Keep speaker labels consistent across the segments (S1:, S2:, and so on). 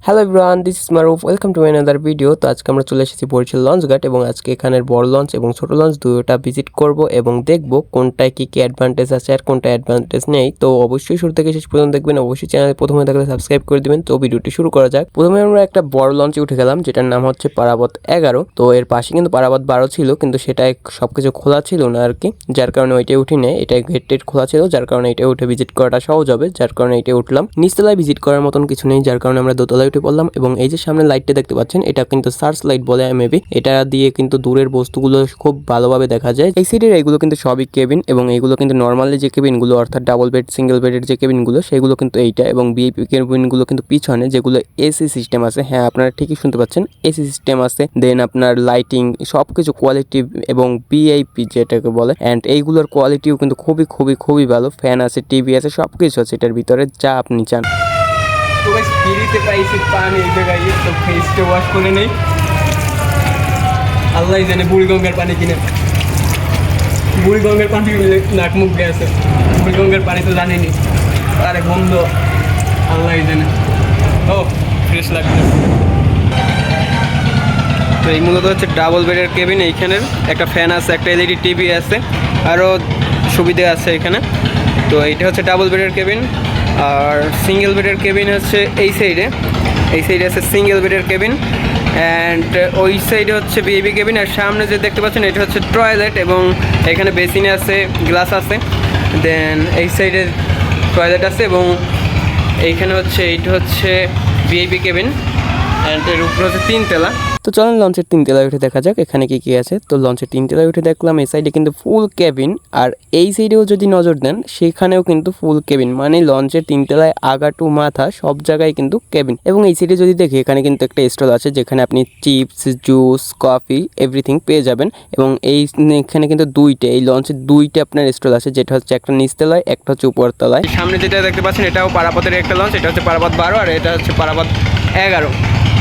S1: Hello everyone, this is Maruf, welcome to another video. তো আজকে আমরা চলে এসেছি বরিশাল লঞ্চ ঘাট এবং আজকে এখানের বড় লঞ্চ এবং ছোট লঞ্চ দুটোটা ভিজিট করব এবং দেখব কোনটায় কি কি অ্যাডভান্টেজ আছে আর কোনটা অ্যাডভান্টেজ নেই। তো অবশ্যই শুরু থেকে শেষ পর্যন্ত দেখবেন, অবশ্যই চ্যানেলে প্রথমে থাকলে সাবস্ক্রাইব করে দিবেন। তো ভিডিওটি শুরু করা যাক। প্রথমে আমরা একটা বড় লঞ্চে উঠে গেলাম যেটার নাম হচ্ছে পারাবত 11। তো এর পাশে কিন্তু পারাবত 12 ছিল, কিন্তু সেটা সবকিছু খোলা ছিল না আর কি, যার কারণে ওইটাই উঠি নেই। এটা গেট টেট খোলা ছিল, যার কারণে এটা উঠে ভিজিট করাটা সহজ হবে, যার কারণে এটা উঠলাম। নিচতলায় ভিজিট করার মতন কিছু নেই, যার কারণে আমরা দোতলায় উঠে পড়লাম। এবং এই যে সামনে লাইটটা দেখতে পাচ্ছেন, এটা কিন্তু সার্চ লাইট বলে মেবি, এটা দিয়ে কিন্তু দূরের বস্তুগুলো খুব ভালোভাবে দেখা যায়। এই সাইডের এইগুলো কিন্তু সবই কেবিন এবং এইগুলো কিন্তু নর্মালি যে কেবিনগুলো অর্থাৎ ডাবল বেড সিঙ্গেল বেডের যে কেবিনগুলো সেগুলো কিন্তু এইটা, এবং বিআইপি কেবিনগুলো কিন্তু পিছনে, যেগুলো এসি সিস্টেম আছে। হ্যাঁ, আপনারা ঠিকই শুনতে পাচ্ছেন, এসি সিস্টেম আছে। দেন আপনার লাইটিং সবকিছু কোয়ালিটি এবং বিআইপি যেটাকে বলে, অ্যান্ড এইগুলোর কোয়ালিটিও কিন্তু খুবই খুবই খুবই ভালো। ফ্যান আছে, টিভি আছে, সবকিছু আছে এটার ভিতরে, যা আপনি চান। তো গাইস ফ্রিতে পাইছি পানি এই জায়গায়, তো ফেসটা ওয়াশ করে নেই। আল্লাহ জানে বুড়িগঙ্গার পানি কিনে, বুড়িগঙ্গার পানি নাক মুখ গেছে, বুড়িগঙ্গার পানি তো জানিনি, আরে বন্ধ, আল্লাহ জানে। ও ফ্রেশ লাগছে। তো এই মূলত হচ্ছে ডাবল বেডের কেবিন। এইখানের একটা ফ্যান আছে, একটা এলইডি টিভি আছে, আরও সুবিধা আছে এখানে। তো এইটা হচ্ছে ডাবল বেডের কেবিন। আর সিঙ্গেল বেডের কেবিন হচ্ছে এই সাইডে, এই সাইডে আছে সিঙ্গেল বেডের কেবিন, অ্যান্ড ওই সাইডে হচ্ছে বিএবি কেবিন। আর সামনে যে দেখতে পাচ্ছেন এটা হচ্ছে টয়লেট, এবং এখানে বেসিন আছে, গ্লাস আছে। দেন এই সাইডে টয়লেট আছে, এবং এইখানে হচ্ছে এইটা হচ্ছে ভিআইপি কেবিন, অ্যান্ড এর উপরে হচ্ছে 3 তলা। তো চলেন লঞ্চের 3 তলায় উঠে দেখা যাক এখানে কি কি আছে। তো লঞ্চের 3 তলায় উঠে দেখলাম এই সাইডে কিন্তু ফুল কেবিন, আর এই সাইডেও যদি নজর দেন সেখানেও কিন্তু ফুল কেবিন, মানে লঞ্চের 3 তলায় আগা টু মাথা সব জায়গায় কিন্তু কেবিন। এবং এই সাইডে যদি দেখি, এখানে কিন্তু একটা স্টল আছে যেখানে আপনি চিপস, জুস, কফি এভরিথিং পেয়ে যাবেন। এবং এখানে কিন্তু এই লঞ্চের দুইটা আপনার স্টল আছে, যেটা হচ্ছে একটা নিচতলায়, একটা হচ্ছে উপরতলায়। সামনে যেটা দেখতে পাচ্ছেন এটাও পারাপথের একটা লঞ্চ, এটা হচ্ছে পারাপথ 12 আর এটা হচ্ছে পারাপথ 11।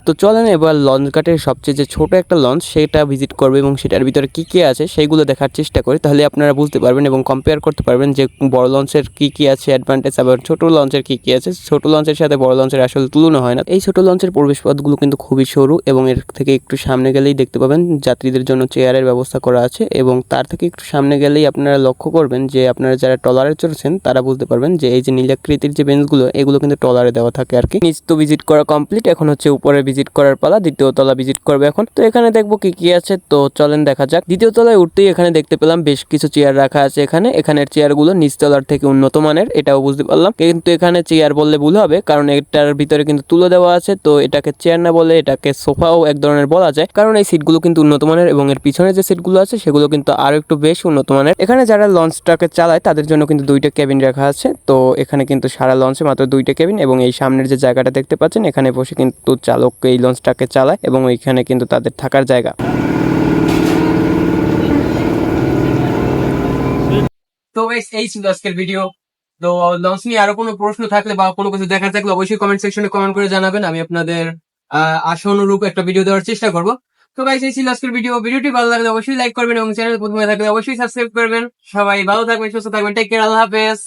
S1: তো চলেন এবার লঞ্চ ঘাটের সবচেয়ে যে ছোট একটা লঞ্চ সেটা ভিজিট করবে এবং সেটার ভিতরে কী কী আছে সেইগুলো দেখার চেষ্টা করি, তাহলে আপনারা বুঝতে পারবেন এবং কম্পেয়ার করতে পারবেন যে বড় লঞ্চের কী কী আছে অ্যাডভান্টেজ, আবার ছোট লঞ্চের কী কী আছে। ছোট লঞ্চের সাথে বড় লঞ্চের আসলে তুলনা হয় না। এই ছোট লঞ্চের প্রবেশপথগুলো কিন্তু খুবই সরু, এবং এর থেকে একটু সামনে গেলেই দেখতে পাবেন যাত্রীদের জন্য চেয়ারের ব্যবস্থা করা আছে। এবং তার থেকে একটু সামনে গেলেই আপনারা লক্ষ্য করবেন যে আপনারা যারা ট্রলারে চড়ছেন তারা বুঝতে পারবেন যে এই যে নীলাকৃতির যে বেঞ্চগুলো, এগুলো কিন্তু ট্রলারে দেওয়া থাকে আর কি। নিচ তো ভিজিট করা কমপ্লিট, এখন হচ্ছে উপরে ভিজিট করার পালা। দ্বিতীয় তলা ভিজিট করবে এখন। তো এখানে দেখবো কি কি আছে, তো চলেন দেখা যাক। দ্বিতীয় তলায় উঠতেই এখানে দেখতে পেলাম বেশ কিছু চেয়ার রাখা আছে। এখানের চেয়ারগুলো নিচতলার থেকে উন্নত মানের, এটাও বুঝতে পারলাম। কিন্তু এখানে চেয়ার বললে ভুল হবে, কারণ এটার ভিতরে কিন্তু তুলো দেওয়া আছে, তো এটাকে চেয়ার না বলে এটাকে সোফাও এক ধরনের বলা যায়, কারণ এই সিটগুলো কিন্তু উন্নত মানের এবং এর পিছনে যে সিটগুলো আছে সেগুলো কিন্তু আরো একটু বেশ উন্নত মানের। এখানে যারা লঞ্চটাকে চালায় তাদের জন্য কিন্তু দুইটা কেবিন রাখা আছে। তো এখানে কিন্তু সারা লঞ্চে মাত্র দুইটা কেবিন, এবং এই সামনের যে জায়গাটা দেখতে পাচ্ছেন এখানে বসে কিন্তু চালক এই লঞ্চটাকে চালায়, এবং ওইখানে কিন্তু তাদের থাকার জায়গা। তো এই ছিল আজকের ভিডিও। তো লঞ্চ নিয়ে আরো কোনো প্রশ্ন থাকলে বা কোনো কিছু দেখার থাকলে অবশ্যই কমেন্ট সেকশনে কমেন্ট করে জানাবেন, আমি আপনাদের আশা অনুরূপ একটা ভিডিও দেওয়ার চেষ্টা করবো। তো গাইস এই ছিল আজকের ভিডিওটি ভালো লাগলে অবশ্যই লাইক করবেন এবং চ্যানেল প্রথমে থাকলে অবশ্যই সাবস্ক্রাইব করবেন। সবাই ভালো থাকবেন, সুস্থ থাকবেন, টেক কেয়ার, আল্লাহ হাফেজ।